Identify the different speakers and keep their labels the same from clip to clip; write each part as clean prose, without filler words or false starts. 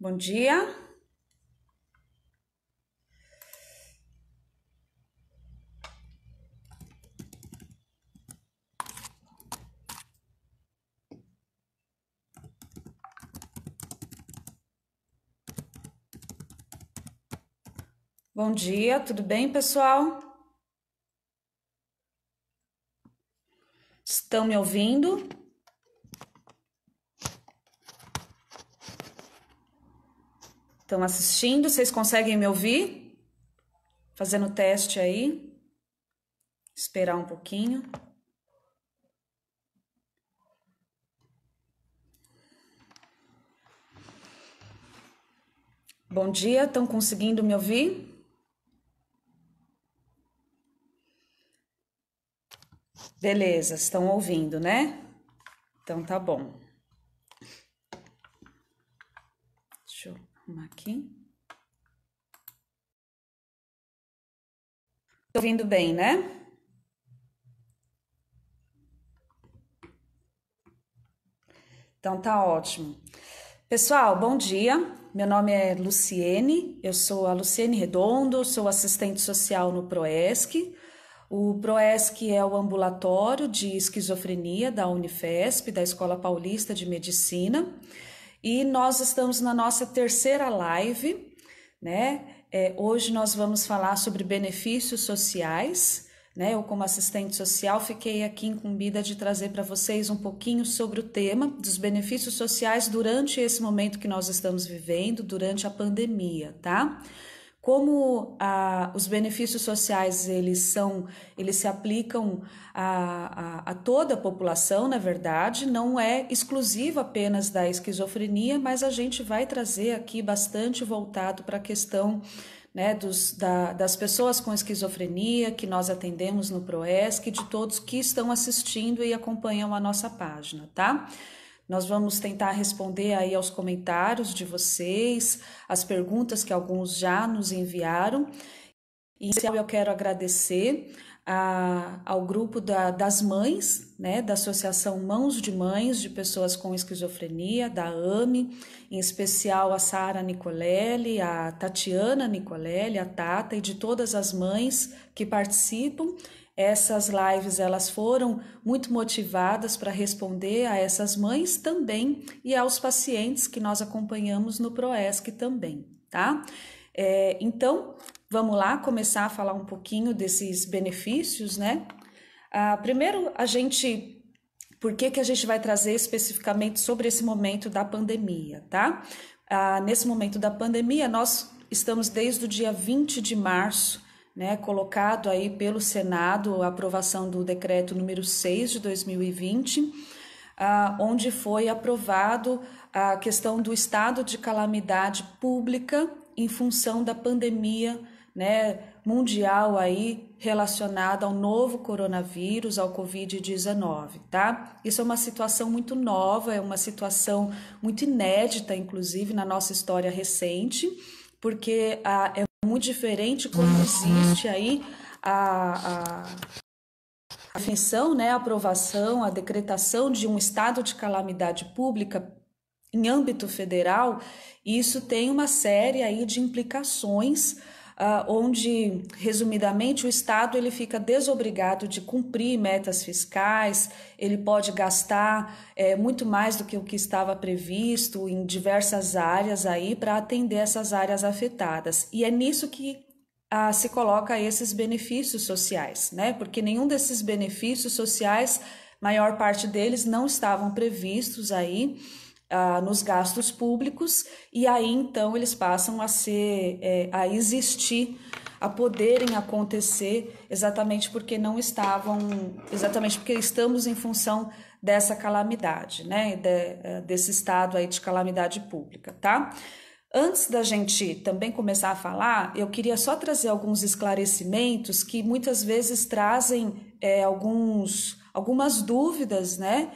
Speaker 1: Bom dia. Bom dia, tudo bem, pessoal? Estão me ouvindo? Estão assistindo? Vocês conseguem me ouvir? Fazendo o teste aí. Esperar um pouquinho. Bom dia, estão conseguindo me ouvir? Beleza, estão ouvindo, né? Então tá bom. Deixa eu arrumar aqui. Tô ouvindo bem, né? Então tá ótimo. Pessoal, bom dia. Meu nome é Luciene, eu sou a Luciene Redondo, sou assistente social no PROESC. O PROESC é o ambulatório de esquizofrenia da Unifesp, da Escola Paulista de Medicina. E nós estamos na nossa terceira live, né? Hoje nós vamos falar sobre benefícios sociais, né? Eu, como assistente social, fiquei aqui incumbida de trazer para vocês um pouquinho sobre o tema dos benefícios sociais durante esse momento que nós estamos vivendo, durante a pandemia, tá? Como os benefícios sociais eles se aplicam a toda a população, na verdade, não é exclusivo apenas da esquizofrenia, mas a gente vai trazer aqui bastante voltado para a questão, né, das pessoas com esquizofrenia que nós atendemos no PROESC, de todos que estão assistindo e acompanham a nossa página, tá? Nós vamos tentar responder aí aos comentários de vocês, as perguntas que alguns já nos enviaram. Em especial, eu quero agradecer ao grupo das mães, né, da Associação Mãos de Mães de Pessoas com Esquizofrenia, da AME, em especial a Sara Nicolelli, a Tatiana Nicolelli, a Tata e de todas as mães que participam. Essas lives elas foram muito motivadas para responder a essas mães também e aos pacientes que nós acompanhamos no PROESC também, tá? Então, vamos lá começar a falar um pouquinho desses benefícios, né? Primeiro, por que a gente vai trazer especificamente sobre esse momento da pandemia, tá? Nesse momento da pandemia, nós estamos desde o dia 20 de março, né, colocado aí pelo Senado a aprovação do decreto número 6 de 2020, onde foi aprovado a questão do estado de calamidade pública em função da pandemia, né, mundial aí relacionada ao novo coronavírus, ao Covid-19, tá? Isso é uma situação muito nova, é uma situação muito inédita, inclusive, na nossa história recente, porque é muito diferente quando existe aí a definição, né, a aprovação, a decretação de um estado de calamidade pública em âmbito federal. Isso tem uma série aí de implicações, onde, resumidamente, o Estado ele fica desobrigado de cumprir metas fiscais, ele pode gastar muito mais do que o que estava previsto em diversas áreas aí para atender essas áreas afetadas. E é nisso que se coloca esses benefícios sociais, né? Porque nenhum desses benefícios sociais, maior parte deles não estavam previstos aí nos gastos públicos, e aí então eles passam a existir, a poderem acontecer exatamente porque estamos em função dessa calamidade, né, desse estado aí de calamidade pública, tá? Antes da gente também começar a falar, eu queria só trazer alguns esclarecimentos que muitas vezes trazem algumas dúvidas, né?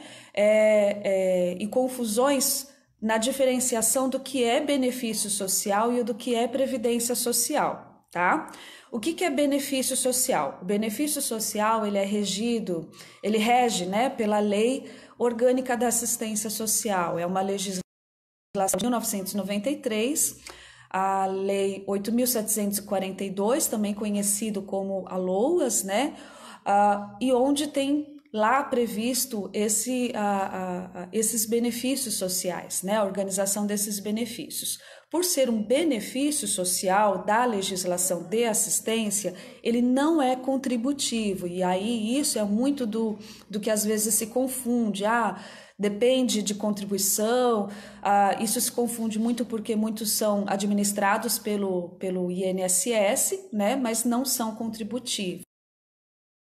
Speaker 1: E confusões na diferenciação do que é benefício social e do que é previdência social, tá? O que é benefício social? O benefício social ele rege, né, pela Lei Orgânica da Assistência Social, é uma legislação de 1993, a Lei 8.742, também conhecido como a LOAS, né? E onde tem lá previsto esses benefícios sociais, né? A organização desses benefícios. Por ser um benefício social da legislação de assistência, ele não é contributivo, e aí isso é muito do que às vezes se confunde, depende de contribuição, isso se confunde muito porque muitos são administrados pelo INSS, né, mas não são contributivos.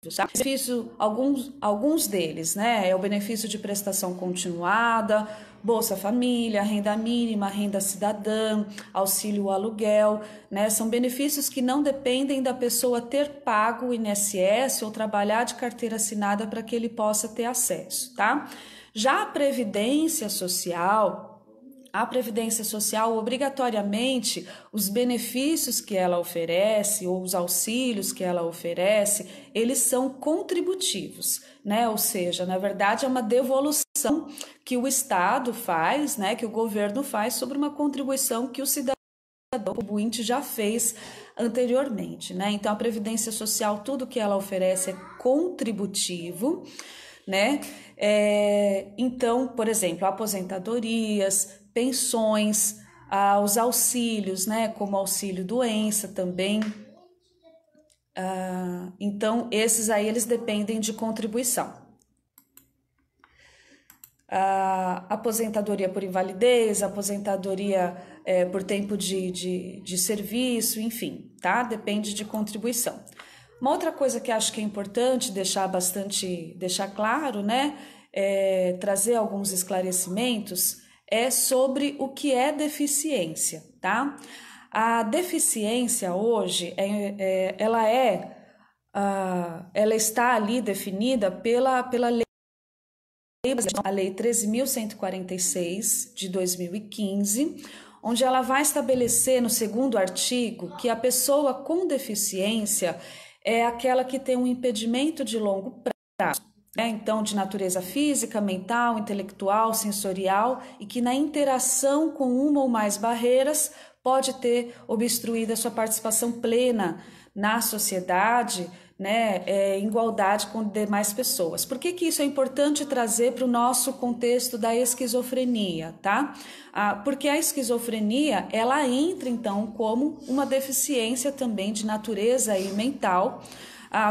Speaker 1: Benefício, alguns deles, né, é o benefício de prestação continuada, Bolsa Família, renda mínima, renda cidadã, auxílio aluguel, né, são benefícios que não dependem da pessoa ter pago o INSS ou trabalhar de carteira assinada para que ele possa ter acesso, tá? Já a Previdência Social, obrigatoriamente, os benefícios que ela oferece ou os auxílios que ela oferece, eles são contributivos, né? Ou seja, na verdade é uma devolução que o Estado faz, né? Que o governo faz sobre uma contribuição que o cidadão contribuinte já fez anteriormente, né? Então a Previdência Social, tudo que ela oferece é contributivo, né? Então, por exemplo, aposentadorias, pensões, os auxílios, né, como auxílio doença também. Então, esses aí eles dependem de contribuição. Aposentadoria por invalidez, aposentadoria por tempo de serviço, enfim, tá? Depende de contribuição. Uma outra coisa que acho que é importante deixar claro, né, trazer alguns esclarecimentos, é sobre o que é deficiência, tá? A deficiência hoje, ela está ali definida pela lei, a Lei 13.146 de 2015, onde ela vai estabelecer no segundo artigo que a pessoa com deficiência é aquela que tem um impedimento de longo prazo, né? Então, de natureza física, mental, intelectual, sensorial, e que na interação com uma ou mais barreiras pode ter obstruído a sua participação plena na sociedade, né, em igualdade com demais pessoas. Por que isso é importante trazer para o nosso contexto da esquizofrenia, tá? Porque a esquizofrenia, ela entra então como uma deficiência também de natureza e mental,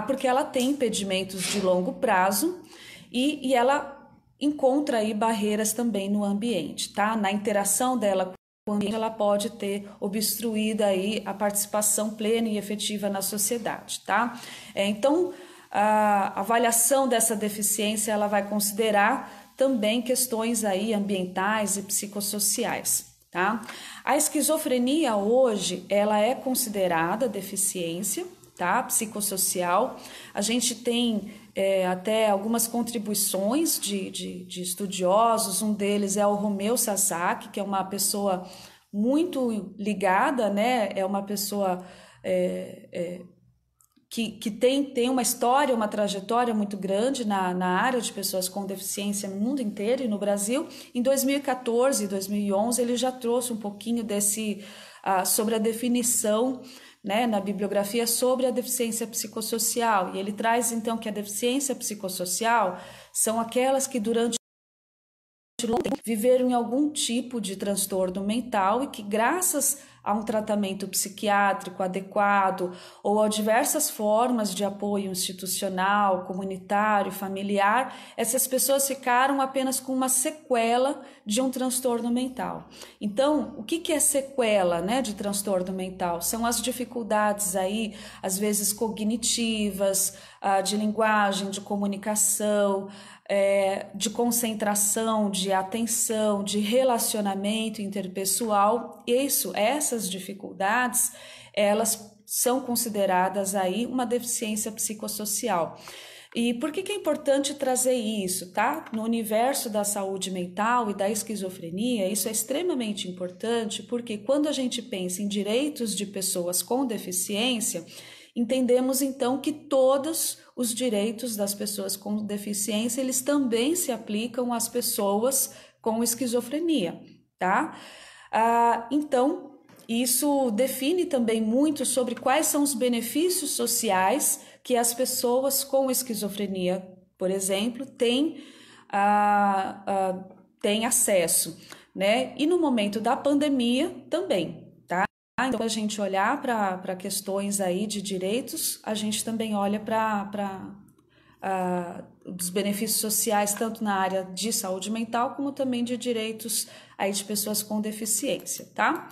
Speaker 1: porque ela tem impedimentos de longo prazo e ela encontra aí barreiras também no ambiente, tá? Na interação dela com o ambiente, ela pode ter obstruído aí a participação plena e efetiva na sociedade, tá? Então, a avaliação dessa deficiência, ela vai considerar também questões aí ambientais e psicossociais, tá? A esquizofrenia hoje, ela é considerada deficiência, tá? Psicossocial. A gente tem até algumas contribuições de estudiosos, um deles é o Romeu Sasaki, que é uma pessoa muito ligada, né? É uma pessoa que tem uma história, uma trajetória muito grande na área de pessoas com deficiência no mundo inteiro e no Brasil. Em 2014 e 2011 ele já trouxe um pouquinho sobre a definição, né, na bibliografia sobre a deficiência psicossocial, e ele traz então que a deficiência psicossocial são aquelas que durante viveram em algum tipo de transtorno mental e que graças a um tratamento psiquiátrico adequado ou a diversas formas de apoio institucional, comunitário, familiar, essas pessoas ficaram apenas com uma sequela de um transtorno mental. Então, o que é sequela, né, de transtorno mental? São as dificuldades aí, às vezes cognitivas, de linguagem, de comunicação, de concentração, de atenção, de relacionamento interpessoal. Essas dificuldades, elas são consideradas aí uma deficiência psicossocial. E por que é importante trazer isso, tá? No universo da saúde mental e da esquizofrenia, isso é extremamente importante, porque quando a gente pensa em direitos de pessoas com deficiência, entendemos então que todos os direitos das pessoas com deficiência, eles também se aplicam às pessoas com esquizofrenia, tá? Então, isso define também muito sobre quais são os benefícios sociais que as pessoas com esquizofrenia, por exemplo, têm acesso, né? E no momento da pandemia também, tá? Então, a gente olhar para questões aí de direitos, a gente também olha para dos benefícios sociais, tanto na área de saúde mental, como também de direitos aí de pessoas com deficiência, tá?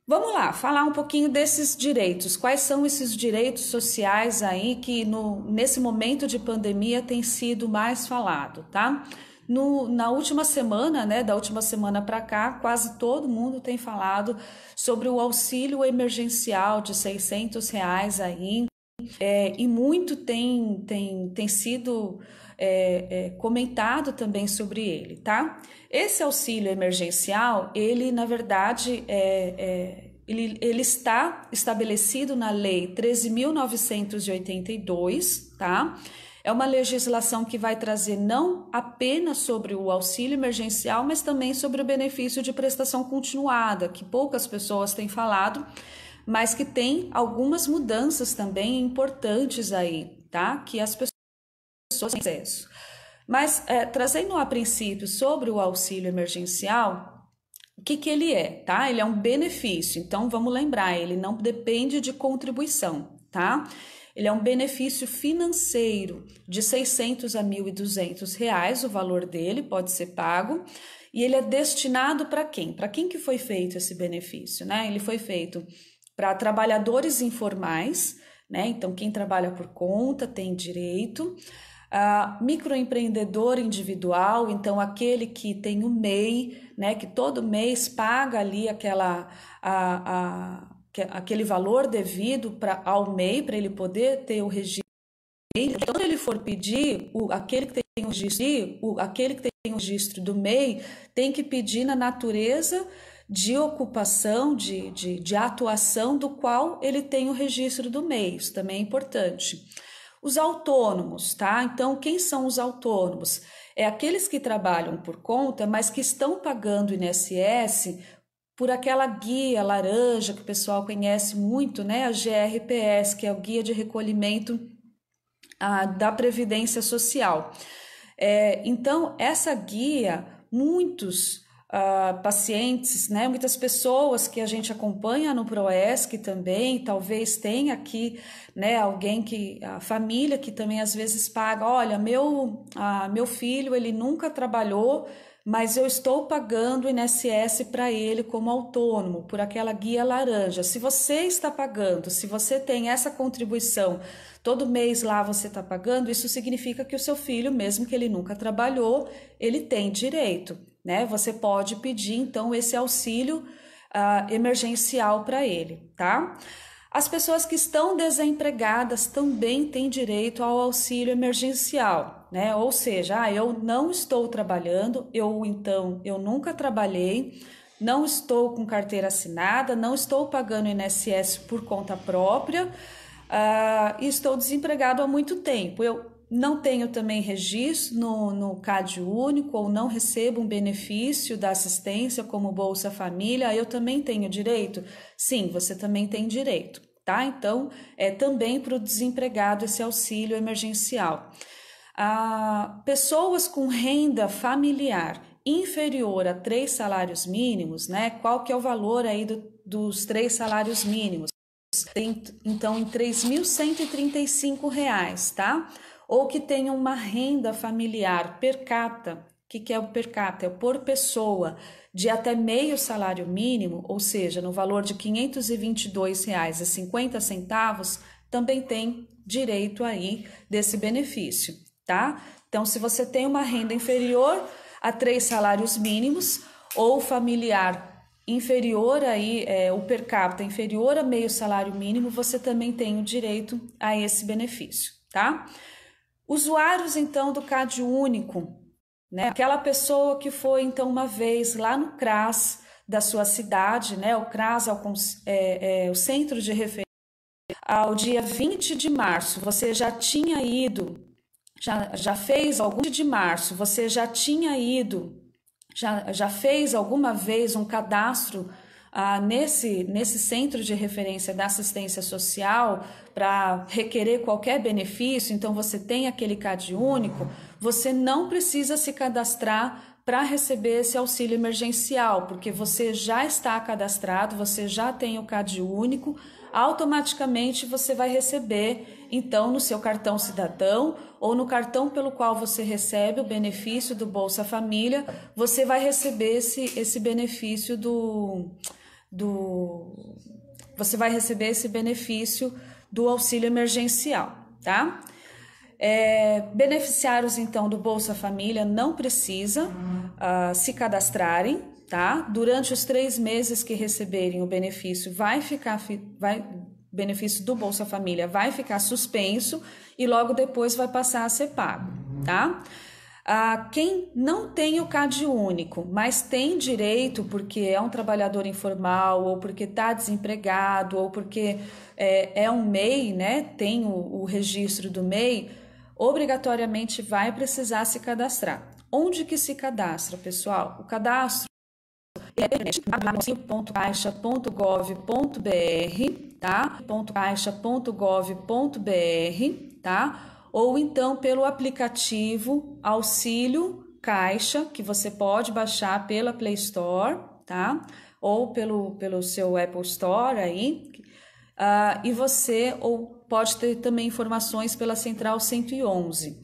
Speaker 1: Vamos lá, falar um pouquinho desses direitos. Quais são esses direitos sociais aí que nesse momento de pandemia tem sido mais falado, tá? Na última semana, né, da última semana para cá, quase todo mundo tem falado sobre o auxílio emergencial de R$ 600 aí, e muito tem sido comentado também sobre ele, tá? Esse auxílio emergencial, ele na verdade ele está estabelecido na Lei 13.982, tá? É uma legislação que vai trazer não apenas sobre o auxílio emergencial, mas também sobre o benefício de prestação continuada, que poucas pessoas têm falado, mas que tem algumas mudanças também importantes aí, tá? Que as pessoas têm acesso. Mas trazendo a princípio sobre o auxílio emergencial, o que ele é, tá? Ele é um benefício, então vamos lembrar, ele não depende de contribuição, tá? Ele é um benefício financeiro de R$ 600 a R$ 1.200, o valor dele pode ser pago, e ele é destinado para quem? Para quem que foi feito esse benefício, né? Ele foi feito para trabalhadores informais, né? Então, quem trabalha por conta tem direito. Microempreendedor individual, então aquele que tem o MEI, né? Que todo mês paga ali aquele valor devido ao MEI para ele poder ter o registro. Então, quando ele for pedir, aquele que tem o registro do MEI tem que pedir na natureza de ocupação, de atuação do qual ele tem o registro do MEI, isso também é importante. Os autônomos, tá? Então, quem são os autônomos? É aqueles que trabalham por conta, mas que estão pagando o INSS por aquela guia laranja que o pessoal conhece muito, né? A GRPS, que é o Guia de Recolhimento da Previdência Social. Então, essa guia, muitos pacientes, né, muitas pessoas que a gente acompanha no PROESC também, talvez tenha aqui, né, alguém a família que também às vezes paga, olha, meu filho, ele nunca trabalhou, mas eu estou pagando o INSS para ele como autônomo, por aquela guia laranja. Se você está pagando, se você tem essa contribuição, todo mês lá você está pagando, isso significa que o seu filho, mesmo que ele nunca trabalhou, ele tem direito, né? Você pode pedir, então, esse auxílio emergencial para ele, tá? As pessoas que estão desempregadas também têm direito ao auxílio emergencial, né? Ou seja, eu não estou trabalhando, eu nunca trabalhei, não estou com carteira assinada, não estou pagando INSS por conta própria, e estou desempregado há muito tempo. Eu não tenho também registro no CAD único ou não recebo um benefício da assistência como Bolsa Família, eu também tenho direito? Sim, você também tem direito, tá? Então, é também para o desempregado esse auxílio emergencial. Pessoas com renda familiar inferior a 3 salários mínimos, né? Qual que é o valor aí dos 3 salários mínimos? Então, em R$ 3.135, tá? Ou que tenham uma renda familiar per capita. O que é o per capita? É por pessoa de até meio salário mínimo, ou seja, no valor de R$ 522,50, também tem direito aí desse benefício, tá? Então, se você tem uma renda inferior a 3 salários mínimos ou familiar inferior aí, o per capita inferior a meio salário mínimo, você também tem o direito a esse benefício, tá? Usuários, então, do CAD único, né? Aquela pessoa que foi, então, uma vez lá no CRAS da sua cidade, né? O CRAS é o Centro de Referência. Ao dia 20 de março, você já tinha ido, já fez algum dia de março, você já tinha ido, já fez alguma vez um cadastro nesse centro de referência da assistência social para requerer qualquer benefício, então você tem aquele CAD único, você não precisa se cadastrar para receber esse auxílio emergencial, porque você já está cadastrado, você já tem o CAD único, automaticamente você vai receber, então, no seu cartão cidadão ou no cartão pelo qual você recebe o benefício do Bolsa Família, você vai receber esse benefício você vai receber esse benefício do auxílio emergencial, tá? Beneficiários, então, do Bolsa Família não precisa se cadastrarem, tá? Durante os 3 meses que receberem o benefício, benefício do Bolsa Família vai ficar suspenso e logo depois vai passar a ser pago, tá? Quem não tem o CAD único, mas tem direito porque é um trabalhador informal, ou porque está desempregado, ou porque é um MEI, né? Tem o registro do MEI, obrigatoriamente vai precisar se cadastrar. Onde que se cadastra, pessoal? O cadastro é .caixa.gov.br, tá? .caixa.gov.br, tá? Ou então pelo aplicativo Auxílio Caixa, que você pode baixar pela Play Store, tá? Ou pelo seu Apple Store aí. E você pode ter também informações pela Central 111.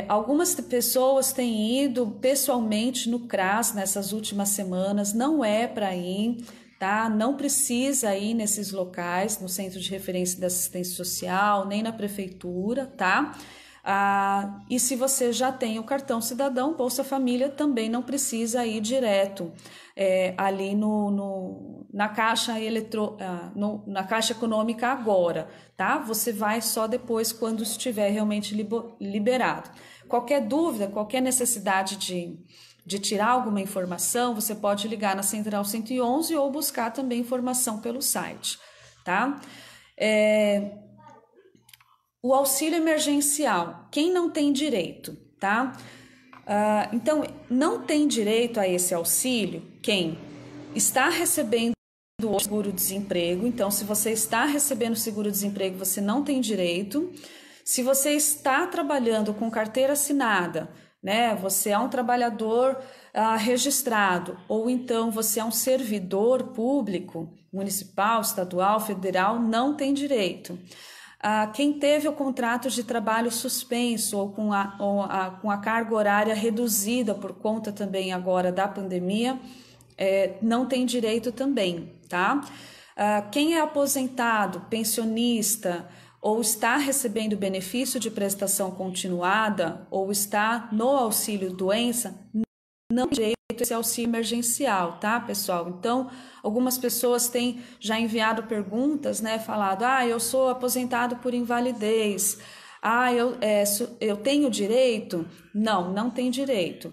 Speaker 1: Algumas pessoas têm ido pessoalmente no CRAS nessas últimas semanas, não é para ir, tá? Não precisa ir nesses locais, no Centro de Referência da Assistência Social, nem na Prefeitura, tá? E se você já tem o cartão cidadão, Bolsa Família, também não precisa ir direto ali na Caixa na Caixa Econômica agora, tá? Você vai só depois quando estiver realmente liberado. Qualquer dúvida, qualquer necessidade de tirar alguma informação, você pode ligar na Central 111 ou buscar também informação pelo site, tá? O auxílio emergencial, quem não tem direito, tá? Então, não tem direito a esse auxílio quem está recebendo o seguro-desemprego. Então, se você está recebendo seguro-desemprego, você não tem direito. Se você está trabalhando com carteira assinada, né? Você é um trabalhador registrado, ou então você é um servidor público, municipal, estadual, federal, não tem direito. Quem teve o contrato de trabalho suspenso ou com a carga horária reduzida por conta também agora da pandemia, não tem direito também, tá? Quem é aposentado, pensionista ou está recebendo benefício de prestação continuada ou está no auxílio doença, não tem direito a esse auxílio emergencial, tá, pessoal? Então, algumas pessoas têm já enviado perguntas, né, falado, eu sou aposentado por invalidez, eu tenho direito? Não tem direito.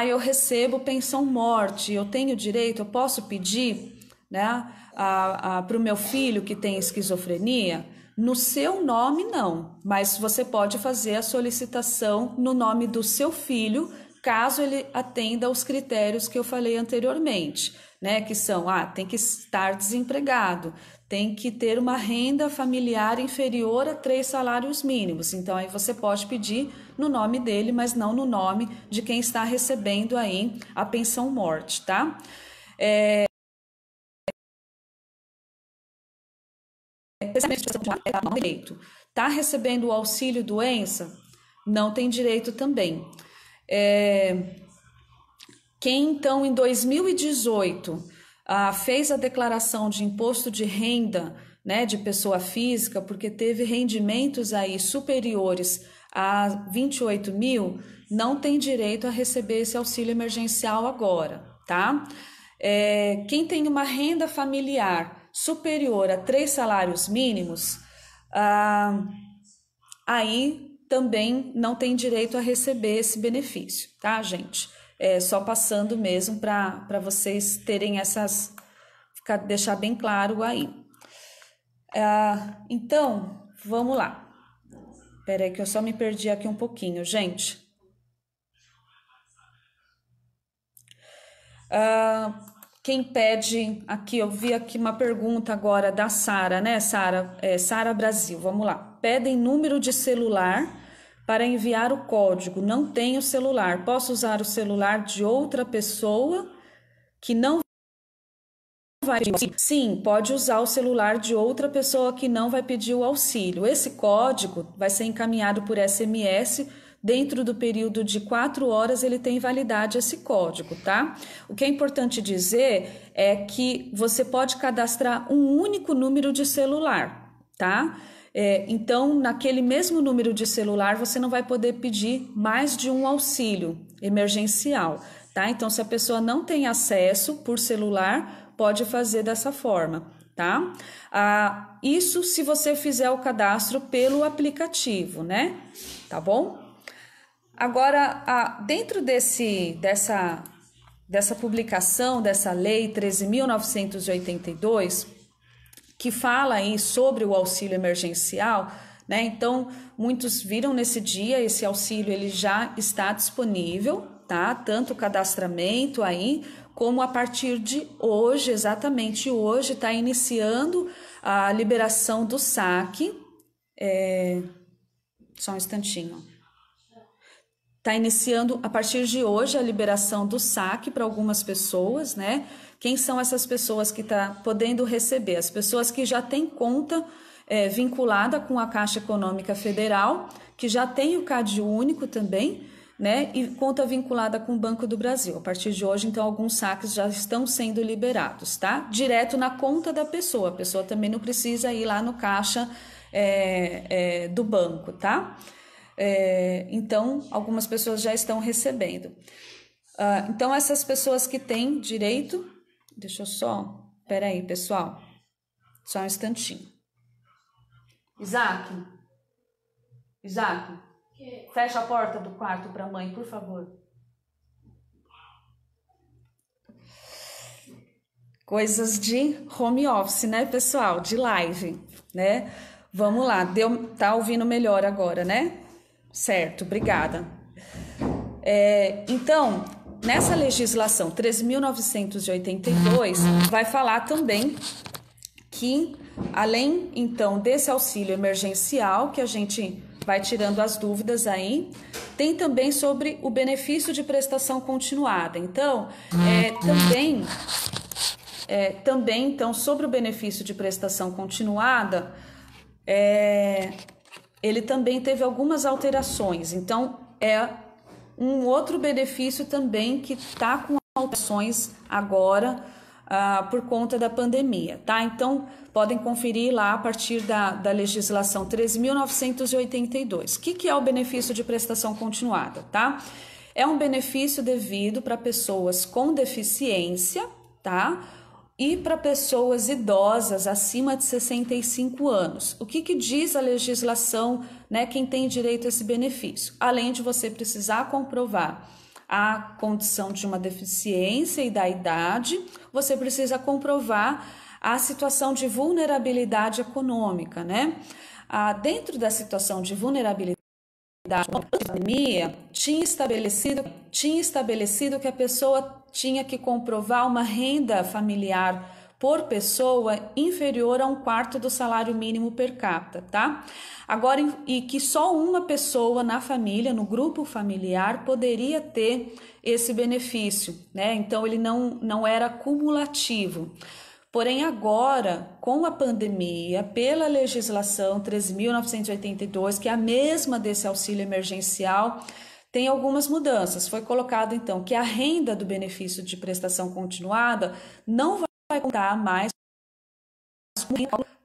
Speaker 1: Eu recebo pensão morte, eu tenho direito, eu posso pedir, né, para o meu filho que tem esquizofrenia? No seu nome, não, mas você pode fazer a solicitação no nome do seu filho, caso ele atenda aos critérios que eu falei anteriormente, né? Que são, tem que estar desempregado, tem que ter uma renda familiar inferior a 3 salários mínimos. Então, aí você pode pedir no nome dele, mas não no nome de quem está recebendo aí a pensão morte, tá? Não tem direito. Tá recebendo o auxílio doença? Não tem direito também. Quem então em 2018 fez a declaração de imposto de renda, né, de pessoa física, porque teve rendimentos aí superiores a 28 mil, não tem direito a receber esse auxílio emergencial agora, tá? Quem tem uma renda familiar superior a 3 salários mínimos, aí também não tem direito a receber esse benefício, tá, gente? Só passando mesmo para vocês terem deixar bem claro aí. Então, vamos lá. Espera aí que eu só me perdi aqui um pouquinho, gente. Quem pede aqui, eu vi aqui uma pergunta agora da Sara, né, Sara? Sara Brasil, vamos lá. Pedem número de celular para enviar o código. Não tenho celular. Posso usar o celular de outra pessoa que não vai pedir auxílio? Sim, pode usar o celular de outra pessoa que não vai pedir o auxílio. Esse código vai ser encaminhado por SMS. Dentro do período de 4 horas ele tem validade esse código, tá? O que é importante dizer é que você pode cadastrar um único número de celular, tá? Então, naquele mesmo número de celular, você não vai poder pedir mais de um auxílio emergencial, tá? Então, se a pessoa não tem acesso por celular, pode fazer dessa forma, tá? Isso se você fizer o cadastro pelo aplicativo, né? Tá bom? Agora, dentro dessa publicação, dessa lei 13.982, que fala aí sobre o auxílio emergencial, né? Então, muitos viram nesse dia, esse auxílio ele já está disponível, tá? Tanto o cadastramento aí, como a partir de hoje, exatamente hoje, está iniciando a liberação do saque. Só um instantinho. Está iniciando a partir de hoje a liberação do saque para algumas pessoas, né? Quem são essas pessoas que estão podendo receber? As pessoas que já têm conta vinculada com a Caixa Econômica Federal, que já tem o CAD único também, né? E conta vinculada com o Banco do Brasil. A partir de hoje, então, alguns saques já estão sendo liberados, tá? Direto na conta da pessoa. A pessoa também não precisa ir lá no caixa do banco, tá? Então, algumas pessoas já estão recebendo. Então, essas pessoas que têm direito... Deixa eu só... Espera aí, pessoal. Só um instantinho. Isaac, fecha a porta do quarto para a mãe, por favor. Coisas de home office, né, pessoal? De live, né? Vamos lá. Tá ouvindo melhor agora, né? Certo, obrigada. Então, nessa legislação 13.982, vai falar também que, além, então, desse auxílio emergencial, que a gente vai tirando as dúvidas aí, tem também sobre o benefício de prestação continuada. Então, também, então, sobre o benefício de prestação continuada, ele também teve algumas alterações. Então, é um outro benefício também que está com alterações agora por conta da pandemia, tá? Então, podem conferir lá a partir da legislação 13.982. O que é o benefício de prestação continuada, tá? É um benefício devido para pessoas com deficiência, tá? E para pessoas idosas acima de 65 anos. O que diz a legislação, né, quem tem direito a esse benefício? Além de você precisar comprovar a condição de uma deficiência e da idade, você precisa comprovar a situação de vulnerabilidade econômica, né? Dentro da situação de vulnerabilidade, a pandemia tinha estabelecido que a pessoa tinha que comprovar uma renda familiar por pessoa inferior a 1/4 do salário mínimo per capita, tá? Agora, e que só uma pessoa na família, no grupo familiar, poderia ter esse benefício, né? Então, ele não era cumulativo. Porém, agora, com a pandemia, pela legislação 13.982, que é a mesma desse auxílio emergencial, tem algumas mudanças. Foi colocado, então, que a renda do benefício de prestação continuada não vai contar mais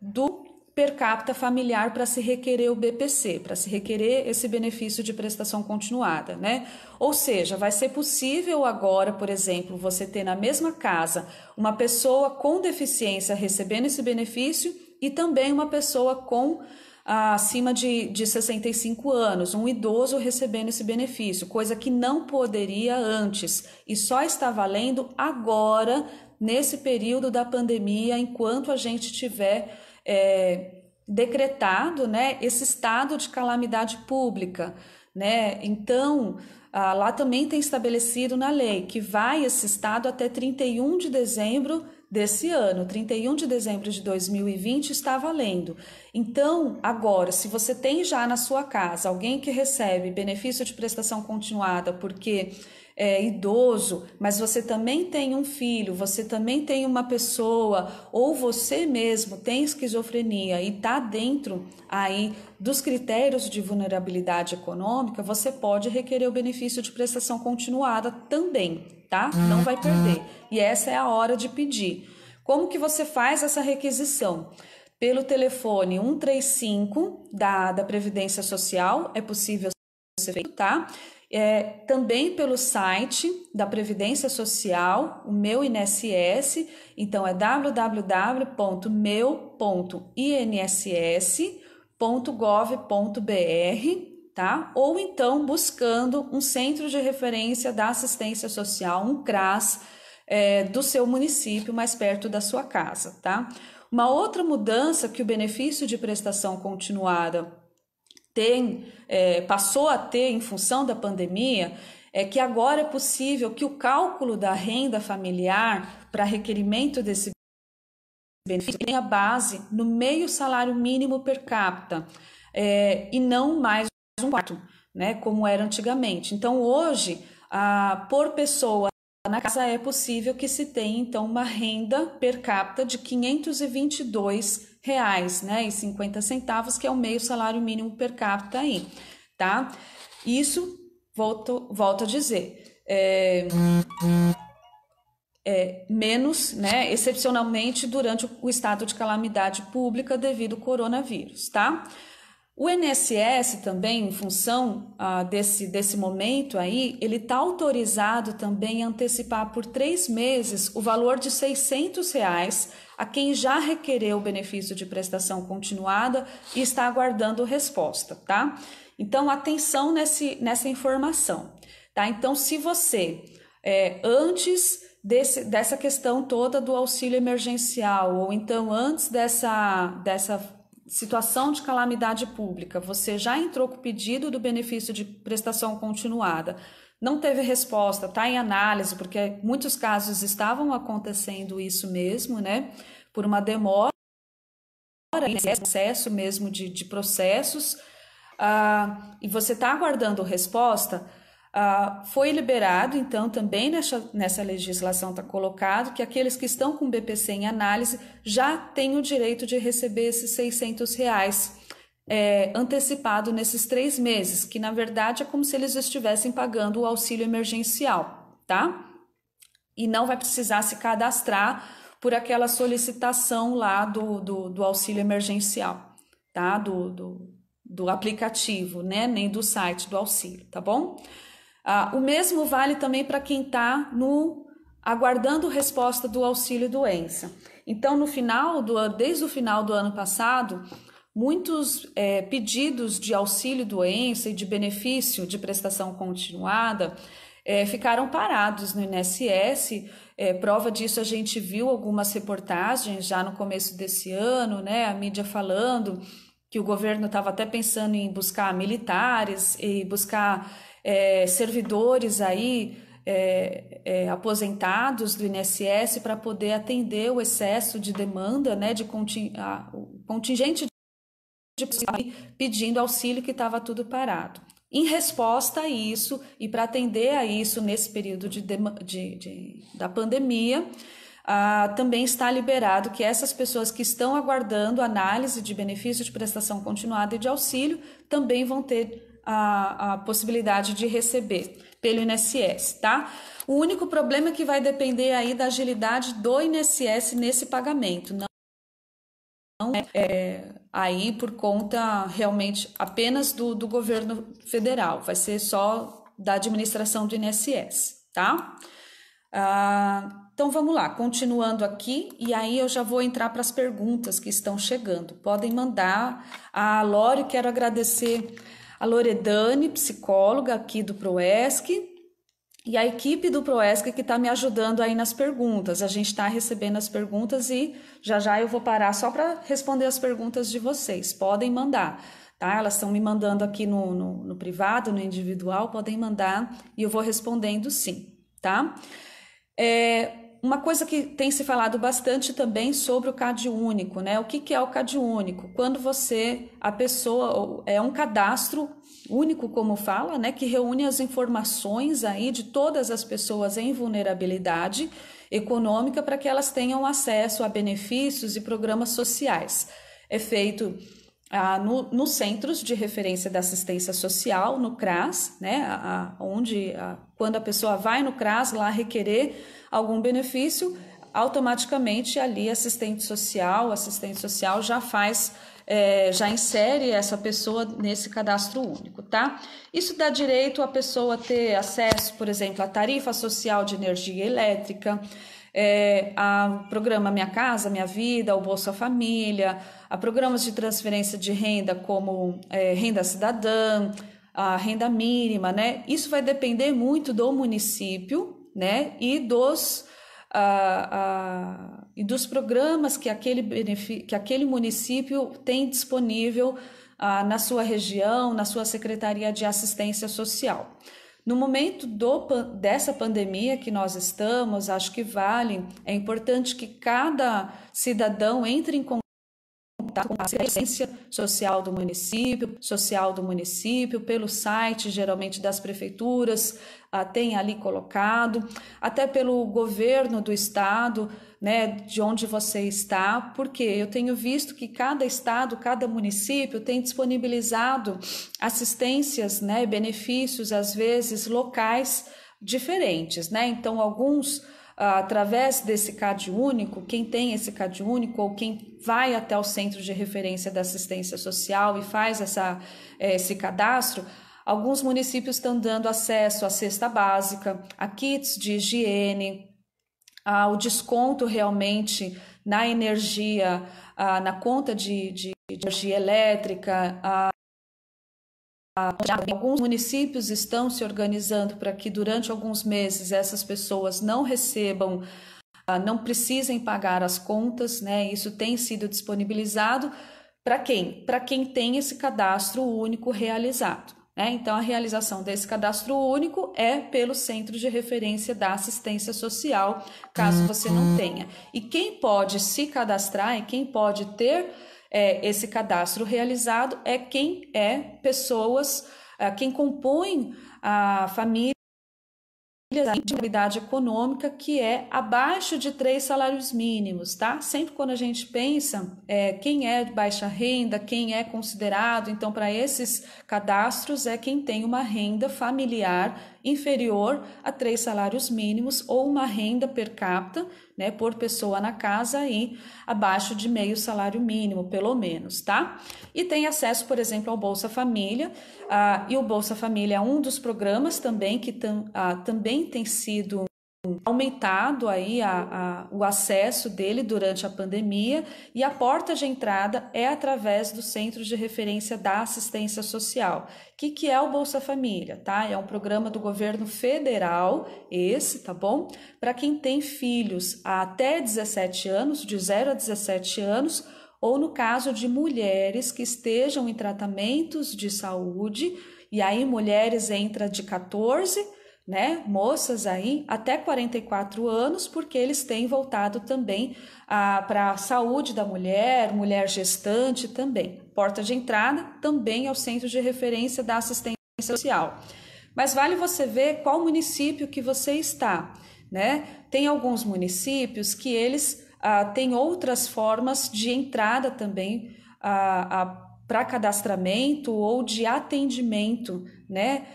Speaker 1: do per capita familiar para se requerer o BPC, para se requerer esse benefício de prestação continuada, né? Ou seja, vai ser possível agora, por exemplo, você ter na mesma casa uma pessoa com deficiência recebendo esse benefício e também uma pessoa com acima de 65 anos, um idoso recebendo esse benefício, coisa que não poderia antes e só está valendo agora, nesse período da pandemia, enquanto a gente tiver decretado, né, esse estado de calamidade pública, né? Então, lá também tem estabelecido na lei que vai esse estado até 31 de dezembro desse ano, 31 de dezembro de 2020 está valendo. Então, agora, se você tem já na sua casa alguém que recebe benefício de prestação continuada porque é idoso, mas você também tem um filho, você também tem uma pessoa, ou você mesmo tem esquizofrenia e está dentro aí dos critérios de vulnerabilidade econômica, você pode requerer o benefício de prestação continuada também, tá? Não vai perder. E essa é a hora de pedir. Como que você faz essa requisição? Pelo telefone 135 da Previdência Social, é possível ser feito, tá? Também pelo site da Previdência Social, o Meu INSS, então é www.meu.inss.gov.br, tá? Ou então buscando um centro de referência da assistência social, um CRAS, do seu município, mais perto da sua casa, tá? Uma outra mudança que o benefício de prestação continuada passou a ter em função da pandemia é que agora é possível que o cálculo da renda familiar para requerimento desse benefício tenha base no meio salário mínimo per capita e não mais um quarto, né, como era antigamente. Então, hoje, por pessoa na casa é possível que se tenha, então, uma renda per capita de R$ 522, né, e 50 centavos, que é o meio salário mínimo per capita aí, tá? Isso, volto a dizer, menos, né, excepcionalmente durante o estado de calamidade pública devido ao coronavírus, tá? O INSS também, em função desse momento aí, ele está autorizado também a antecipar por 3 meses o valor de R$ 600 a quem já requereu o benefício de prestação continuada e está aguardando resposta, tá? Então, atenção nessa informação, tá? Então, se você, antes dessa questão toda do auxílio emergencial, ou então antes dessa situação de calamidade pública, você já entrou com o pedido do benefício de prestação continuada, não teve resposta, está em análise, porque muitos casos estavam acontecendo isso mesmo, né? Por uma demora, excesso mesmo de processos, e você está aguardando resposta. Foi liberado, então, também nessa legislação está colocado que aqueles que estão com BPC em análise já têm o direito de receber esses R$ 600 antecipado nesses 3 meses, que na verdade é como se eles estivessem pagando o auxílio emergencial, tá? E não vai precisar se cadastrar por aquela solicitação lá do auxílio emergencial, tá? Do aplicativo, né? Nem do site do auxílio, tá bom? O mesmo vale também para quem está aguardando resposta do auxílio doença. Então, desde o final do ano passado, muitos pedidos de auxílio doença e de benefício de prestação continuada ficaram parados no INSS. Prova disso a gente viu algumas reportagens já no começo desse ano, né? A mídia falando que o governo estava até pensando em buscar militares e buscar servidores aí aposentados do INSS para poder atender o excesso de demanda, né, o contingente de pedindo auxílio que estava tudo parado. Em resposta a isso e para atender a isso nesse período da pandemia, também está liberado que essas pessoas que estão aguardando análise de benefício de prestação continuada e de auxílio também vão ter a possibilidade de receber pelo INSS, tá? O único problema é que vai depender aí da agilidade do INSS nesse pagamento, não aí por conta realmente apenas do governo federal, vai ser só da administração do INSS, tá? Então vamos lá, continuando aqui, e aí eu já vou entrar para as perguntas que estão chegando. Podem mandar. A Lore, quero agradecer a Loredane, psicóloga aqui do PROESC, e a equipe do PROESC que está me ajudando aí nas perguntas. A gente está recebendo as perguntas e já eu vou parar só para responder as perguntas de vocês. Podem mandar. tá? Elas estão me mandando aqui no privado, no individual, podem mandar e eu vou respondendo sim, tá? Uma coisa que tem se falado bastante também sobre o CAD único, né? O que é o CAD único? Quando a pessoa, é um cadastro único, como fala, né? Que reúne as informações aí de todas as pessoas em vulnerabilidade econômica para que elas tenham acesso a benefícios e programas sociais. É feito nos Centros de Referência da Assistência Social, no CRAS, né, quando a pessoa vai no CRAS lá requerer algum benefício, automaticamente ali assistente social já faz, já insere essa pessoa nesse cadastro único, tá? Isso dá direito a pessoa ter acesso, por exemplo, à tarifa social de energia elétrica, ao programa Minha Casa, Minha Vida, ao Bolsa Família, a programas de transferência de renda como renda cidadã, a renda mínima, né? Isso vai depender muito do município, né? E dos programas que aquele município tem disponível na sua região, na sua Secretaria de Assistência Social. No momento dessa pandemia que nós estamos, acho que é importante que cada cidadão entre em contato com a assistência social do município, pelo site, geralmente das prefeituras, tem ali colocado, até pelo governo do estado, né, de onde você está, porque eu tenho visto que cada estado, cada município tem disponibilizado assistências, né, benefícios, às vezes locais diferentes, né? Então, alguns através desse CAD único, quem tem esse CAD único ou quem vai até o Centro de Referência da Assistência Social e faz esse cadastro, alguns municípios estão dando acesso à cesta básica, a kits de higiene, o desconto realmente na energia, na conta de energia elétrica. Alguns municípios estão se organizando para que durante alguns meses essas pessoas não recebam, não precisem pagar as contas, né? Isso tem sido disponibilizado para quem? Para quem tem esse cadastro único realizado, né? Então, a realização desse cadastro único é pelo Centro de Referência da Assistência Social, caso você não tenha. E quem pode se cadastrar e quem pode ter esse cadastro realizado quem compõe a família da individualidade econômica que é abaixo de 3 salários mínimos, tá? Sempre quando a gente pensa quem é de baixa renda, quem é considerado, então para esses cadastros quem tem uma renda familiar inferior a 3 salários mínimos ou uma renda per capita, né, por pessoa na casa aí abaixo de meio salário mínimo, pelo menos, tá? E tem acesso, por exemplo, ao Bolsa Família, e o Bolsa Família é um dos programas também que também tem sido aumentado aí o acesso dele durante a pandemia, e a porta de entrada é através do Centro de Referência da Assistência Social. O que é o Bolsa Família, tá? É um programa do governo federal, tá bom? Para quem tem filhos até 17 anos, de 0 a 17 anos, ou no caso de mulheres que estejam em tratamentos de saúde, e aí mulheres entra de 14, né, moças aí até 44 anos, porque eles têm voltado também para a saúde da mulher gestante também. Porta de entrada também é o Centro de Referência da Assistência Social. Mas vale você ver qual município que você está, né? Tem alguns municípios que eles têm outras formas de entrada também para cadastramento ou de atendimento, né,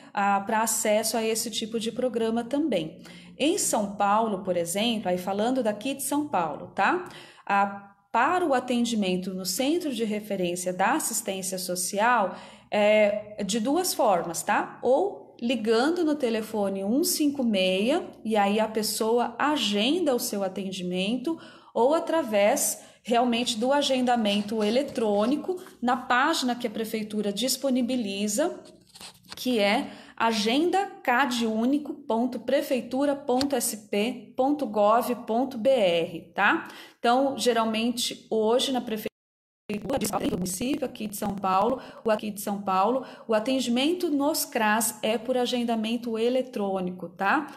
Speaker 1: para acesso a esse tipo de programa também. Em São Paulo, por exemplo, aí falando daqui de São Paulo, tá? Para o atendimento no Centro de Referência da Assistência Social, de duas formas, tá? Ou ligando no telefone 156 e aí a pessoa agenda o seu atendimento, ou através realmente do agendamento eletrônico na página que a prefeitura disponibiliza, que é agendacadunico.prefeitura.sp.gov.br, tá? Então, geralmente, hoje na prefeitura do município aqui de São Paulo, o atendimento nos CRAS é por agendamento eletrônico, tá?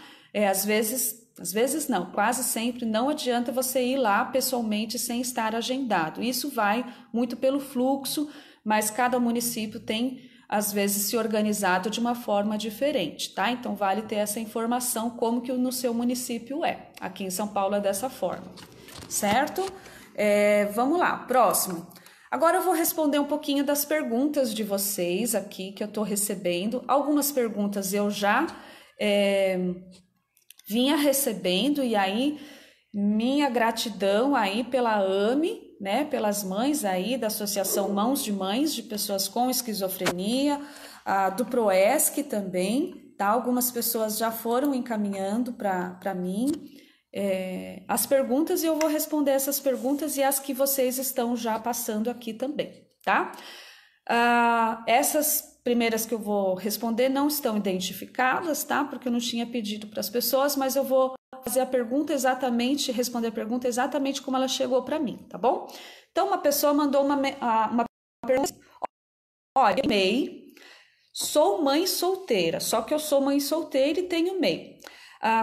Speaker 1: Às vezes não, quase sempre não adianta você ir lá pessoalmente sem estar agendado. Isso vai muito pelo fluxo, mas cada município tem, às vezes, se organizado de uma forma diferente, tá? Então, vale ter essa informação como que no seu município é. Aqui em São Paulo é dessa forma, certo? Vamos lá, próximo. Agora eu vou responder um pouquinho das perguntas de vocês aqui que eu tô recebendo. Algumas perguntas eu já vinha recebendo, e aí minha gratidão aí pela AME, né, pelas mães aí da Associação Mãos de Mães de Pessoas com Esquizofrenia, do PROESC também, tá? Algumas pessoas já foram encaminhando para mim as perguntas, e eu vou responder essas perguntas e as que vocês estão já passando aqui também, tá? Essas primeiras que eu vou responder não estão identificadas, tá? Porque eu não tinha pedido para as pessoas, mas eu vou fazer a pergunta exatamente, responder a pergunta exatamente como ela chegou para mim, tá bom? Então, uma pessoa mandou uma pergunta. Olha, MEI, sou mãe solteira, só que eu sou mãe solteira e tenho MEI.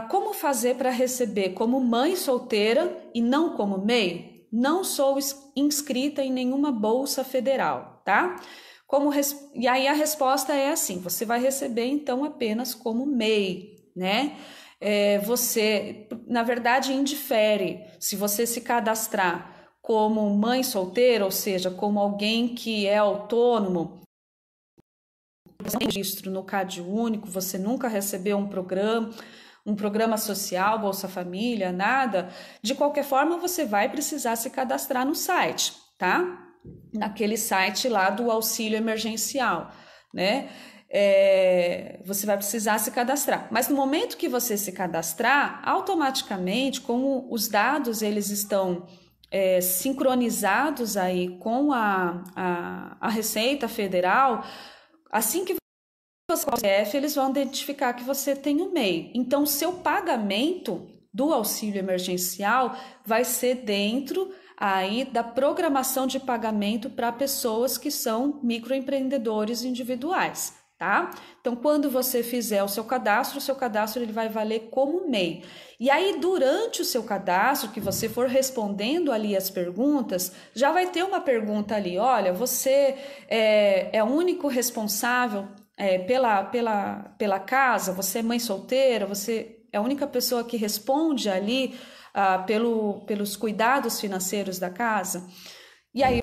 Speaker 1: Como fazer para receber como mãe solteira e não como MEI? Não sou inscrita em nenhuma bolsa federal, tá? E aí a resposta é assim: você vai receber então apenas como MEI, né? Você, na verdade, indifere se você se cadastrar como mãe solteira, ou seja, como alguém que é autônomo, registro no CadÚnico, você nunca recebeu um programa social, Bolsa Família, nada. De qualquer forma, você vai precisar se cadastrar no site, tá? Naquele site lá do auxílio emergencial, né? Você vai precisar se cadastrar. Mas no momento que você se cadastrar, automaticamente, como os dados eles estão sincronizados aí com a Receita Federal, assim que você CPF, eles vão identificar que você tem o MEI. Então, seu pagamento do auxílio emergencial vai ser dentro aí da programação de pagamento para pessoas que são microempreendedores individuais, tá? Então, quando você fizer o seu cadastro ele vai valer como MEI. E aí, durante o seu cadastro, que você for respondendo ali as perguntas, já vai ter uma pergunta ali: olha, você é o único responsável pela casa, você é mãe solteira, você é a única pessoa que responde ali pelos cuidados financeiros da casa. E aí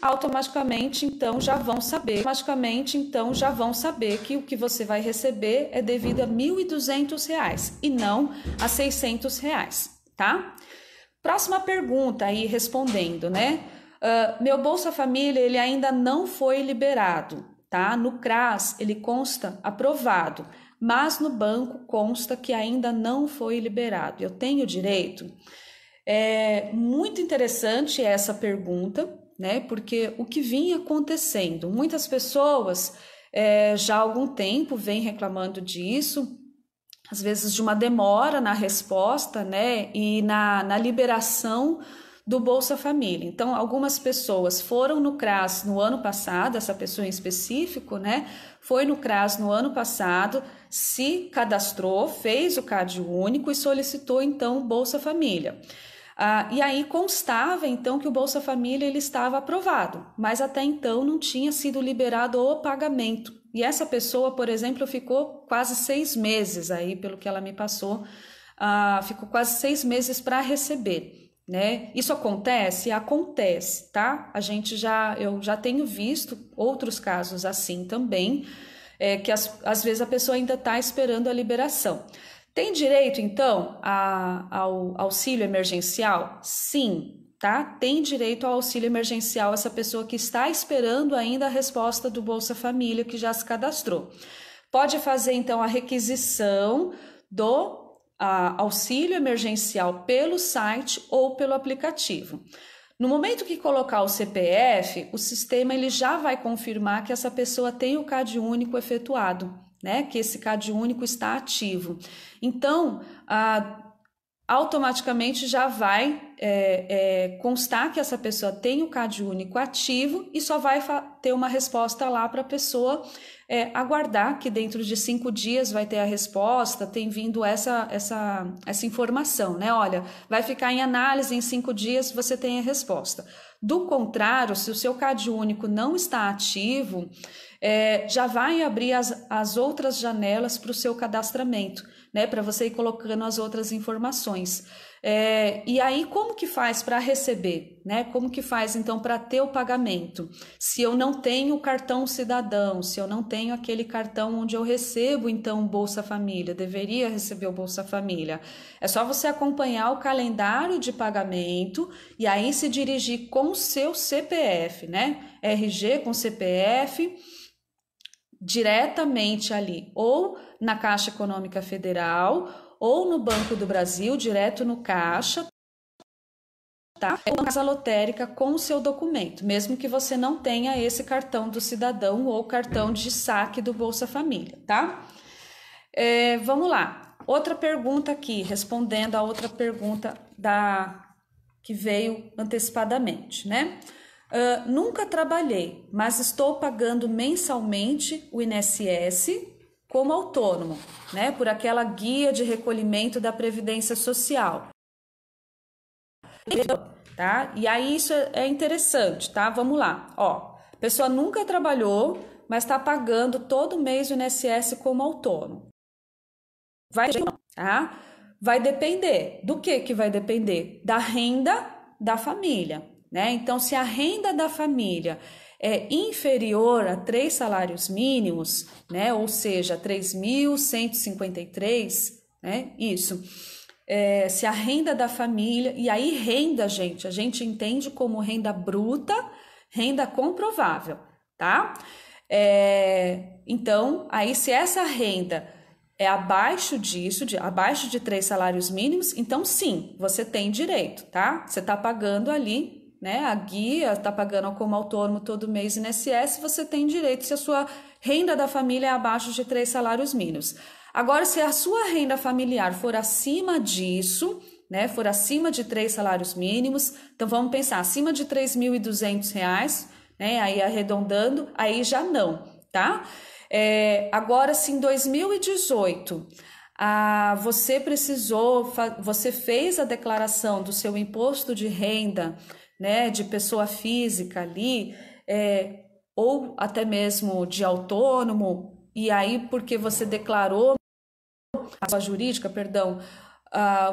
Speaker 1: automaticamente então já vão saber que o que você vai receber é devido a R$ 1.200 e não a R$ 600, tá? Próxima pergunta aí respondendo, né? Meu Bolsa Família ele ainda não foi liberado, tá? No CRAS ele consta aprovado, mas no banco consta que ainda não foi liberado. Eu tenho direito? É muito interessante essa pergunta, né? Porque o que vinha acontecendo? Muitas pessoas já há algum tempo vêm reclamando disso, às vezes de uma demora na resposta, né? E na liberação do Bolsa Família. Então, algumas pessoas foram no CRAS no ano passado, essa pessoa em específico, né? Foi no CRAS no ano passado, se cadastrou, fez o CadÚnico e solicitou, então, o Bolsa Família. E aí constava, então, que o Bolsa Família ele estava aprovado, mas até então não tinha sido liberado o pagamento. E essa pessoa, por exemplo, ficou quase 6 meses aí, pelo que ela me passou, ficou quase 6 meses para receber. Né? Isso acontece? Acontece, tá? Eu já tenho visto outros casos assim também, que às vezes a pessoa ainda está esperando a liberação. Tem direito, então, ao auxílio emergencial? Sim, tá? Tem direito ao auxílio emergencial essa pessoa que está esperando ainda a resposta do Bolsa Família, que já se cadastrou. Pode fazer, então, a requisição do auxílio emergencial pelo site ou pelo aplicativo. No momento que colocar o CPF, o sistema ele já vai confirmar que essa pessoa tem o CadÚnico efetuado, né? Que esse CadÚnico está ativo. Então, automaticamente já vai constar que essa pessoa tem o CAD único ativo e só vai ter uma resposta lá para a pessoa aguardar, que dentro de 5 dias vai ter a resposta, tem vindo essa informação, né? Olha, vai ficar em análise, em 5 dias você tem a resposta. Do contrário, se o seu CAD único não está ativo, já vai abrir as outras janelas para o seu cadastramento, né? Para você ir colocando as outras informações. E aí, como que faz para receber, né? Como que faz, então, para ter o pagamento? Se eu não tenho o cartão cidadão, se eu não tenho aquele cartão onde eu recebo, então, o Bolsa Família, deveria receber o Bolsa Família. É só você acompanhar o calendário de pagamento e aí se dirigir com o seu CPF, né? RG com CPF, diretamente ali, ou na Caixa Econômica Federal, ou no Banco do Brasil, direto no caixa, tá? Ou na casa lotérica com o seu documento, mesmo que você não tenha esse cartão do cidadão ou cartão de saque do Bolsa Família, tá? Vamos lá. Outra pergunta aqui, respondendo a outra pergunta que veio antecipadamente, né? Nunca trabalhei, mas estou pagando mensalmente o INSS como autônomo, né? Por aquela guia de recolhimento da Previdência Social. Tá? E aí isso é interessante, tá? Vamos lá. Ó, a pessoa nunca trabalhou, mas está pagando todo mês o INSS como autônomo. Tá? Vai depender. Do que vai depender? Da renda da família, né? Então, se a renda da família é inferior a 3 salários mínimos, né? Ou seja, 3.153, né? Isso. Se a renda da família, e aí renda, a gente entende como renda bruta, renda comprovável, tá? Então, aí se essa renda é abaixo disso, abaixo de 3 salários mínimos, então sim, você tem direito, tá? Você tá pagando ali, né? A guia tá pagando como autônomo todo mês INSS, você tem direito se a sua renda da família é abaixo de 3 salários mínimos. Agora, se a sua renda familiar for acima disso, né, for acima de 3 salários mínimos, então vamos pensar, acima de R$3.200, né, aí arredondando, aí já não, tá? Agora, se em 2018 você fez a declaração do seu imposto de renda, né, de pessoa física ali, ou até mesmo de autônomo, e aí porque você declarou a pessoa jurídica, perdão,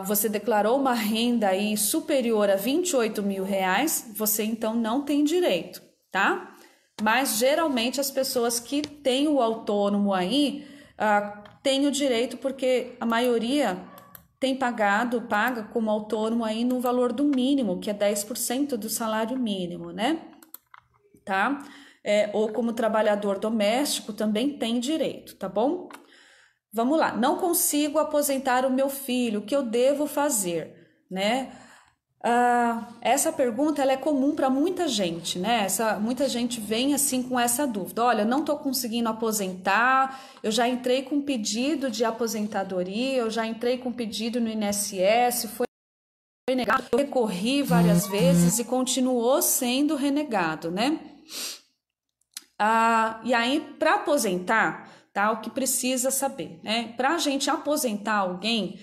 Speaker 1: você declarou uma renda aí superior a R$28.000, você então não tem direito, tá? Mas geralmente as pessoas que têm o autônomo aí têm o direito, porque a maioria paga como autônomo aí no valor do mínimo, que é 10% do salário mínimo, né? Tá? Ou como trabalhador doméstico também tem direito, tá bom? Vamos lá, não consigo aposentar o meu filho, o que eu devo fazer, né? Essa pergunta ela é comum para muita gente, né? Muita gente vem assim com essa dúvida. Olha, não estou conseguindo aposentar, eu já entrei com pedido de aposentadoria, eu já entrei com pedido no INSS, foi renegado, eu recorri várias vezes e continuou sendo renegado, né? E aí, para aposentar, tá? O que precisa saber, né? Para a gente aposentar alguém,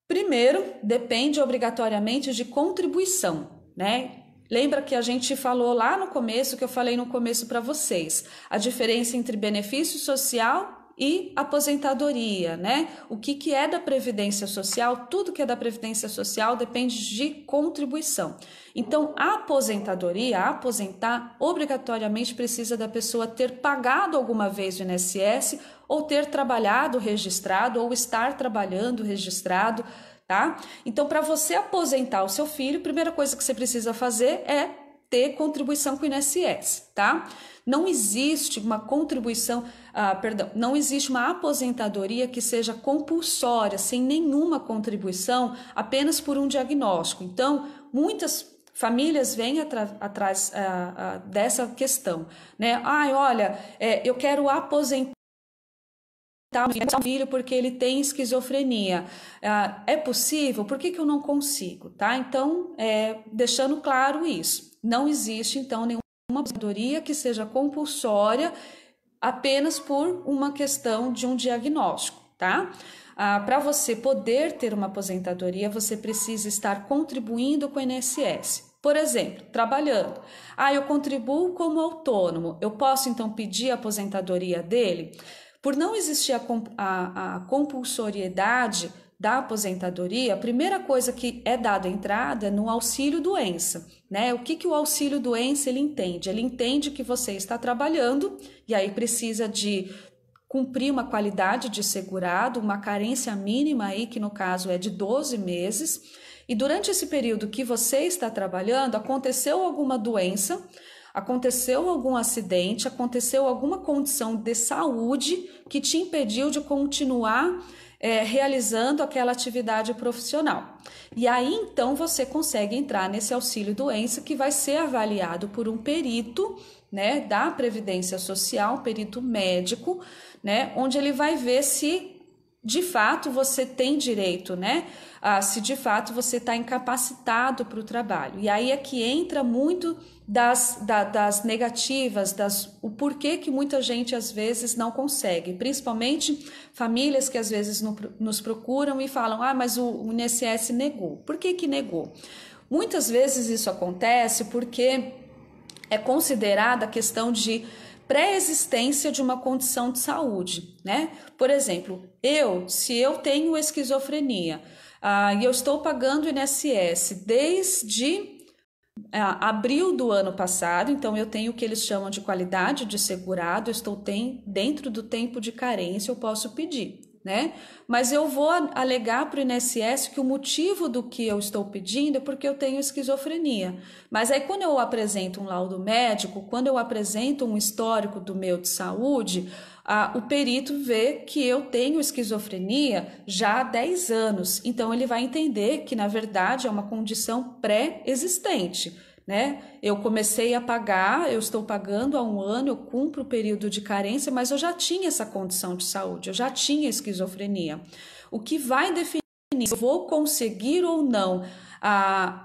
Speaker 1: primeiro, depende obrigatoriamente de contribuição, né? Lembra que a gente falou lá no começo, que eu falei no começo para vocês, a diferença entre benefício social e aposentadoria, né? O que é da Previdência Social? Tudo que é da Previdência Social depende de contribuição. Então, a aposentadoria, aposentar, obrigatoriamente precisa da pessoa ter pagado alguma vez o INSS ou ter trabalhado registrado ou estar trabalhando registrado, tá? Então, para você aposentar o seu filho, a primeira coisa que você precisa fazer é ter contribuição com o INSS, tá? Não existe uma contribuição, não existe uma aposentadoria que seja compulsória, sem nenhuma contribuição, apenas por um diagnóstico. Então, muitas famílias vêm atrás dessa questão, né? Olha, eu quero aposentar o filho porque ele tem esquizofrenia. É possível? Por que eu não consigo? Tá? Então, deixando claro isso. Não existe, então, nenhuma aposentadoria que seja compulsória apenas por uma questão de um diagnóstico, tá? Para você poder ter uma aposentadoria, você precisa estar contribuindo com o INSS. Por exemplo, trabalhando. Eu contribuo como autônomo. Eu posso, então, pedir a aposentadoria dele? Por não existir a compulsoriedade da aposentadoria, a primeira coisa que é dada entrada é no auxílio-doença, né? O que o auxílio-doença ele entende? Ele entende que você está trabalhando e aí precisa de cumprir uma qualidade de segurado, uma carência mínima aí, que no caso é de 12 meses, e durante esse período que você está trabalhando, aconteceu alguma doença, aconteceu algum acidente, aconteceu alguma condição de saúde que te impediu de continuar realizando aquela atividade profissional. E aí, então, você consegue entrar nesse auxílio-doença que vai ser avaliado por um perito, né, da Previdência Social, um perito médico, né, onde ele vai ver se de fato você tem direito, né, se de fato você está incapacitado para o trabalho. E aí é que entra muito das negativas, o porquê que muita gente às vezes não consegue, principalmente famílias que às vezes nos procuram e falam, mas o INSS negou. Por que negou? Muitas vezes isso acontece porque é considerada a questão de pré-existência de uma condição de saúde, né? Por exemplo, se eu tenho esquizofrenia e eu estou pagando o INSS desde abril do ano passado, então eu tenho o que eles chamam de qualidade de segurado, dentro do tempo de carência, eu posso pedir, né? Mas eu vou alegar para o INSS que o motivo do que eu estou pedindo é porque eu tenho esquizofrenia. Mas aí quando eu apresento um laudo médico, quando eu apresento um histórico do meu de saúde, o perito vê que eu tenho esquizofrenia já há 10 anos. Então ele vai entender que na verdade é uma condição pré-existente, né? Eu comecei a pagar, eu estou pagando há 1 ano, eu cumpro o período de carência, mas eu já tinha essa condição de saúde, eu já tinha esquizofrenia. O que vai definir se eu vou conseguir ou não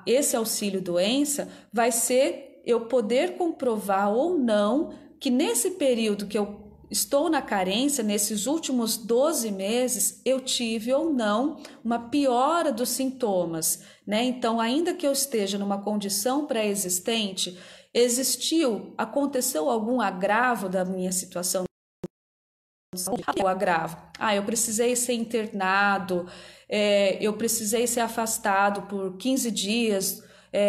Speaker 1: esse auxílio-doença vai ser eu poder comprovar ou não que nesse período que eu estou na carência, nesses últimos 12 meses, eu tive ou não uma piora dos sintomas, né? Então, ainda que eu esteja numa condição pré-existente, aconteceu algum agravo da minha situação? O agravo. Eu precisei ser internado, eu precisei ser afastado por 15 dias,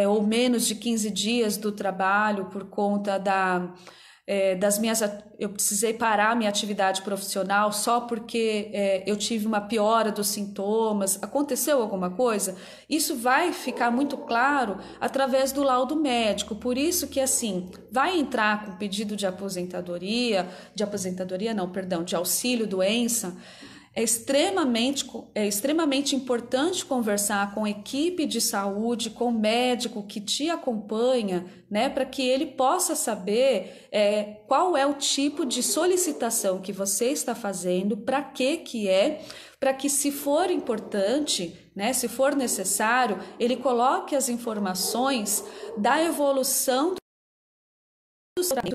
Speaker 1: ou menos de 15 dias do trabalho por conta eu precisei parar minha atividade profissional só porque eu tive uma piora dos sintomas. Aconteceu alguma coisa? Isso vai ficar muito claro através do laudo médico. Por isso que, assim, vai entrar com pedido de de auxílio-doença. É extremamente importante conversar com a equipe de saúde, com o médico que te acompanha, né, para que ele possa saber qual é o tipo de solicitação que você está fazendo, para que se for importante, né, se for necessário, ele coloque as informações da evolução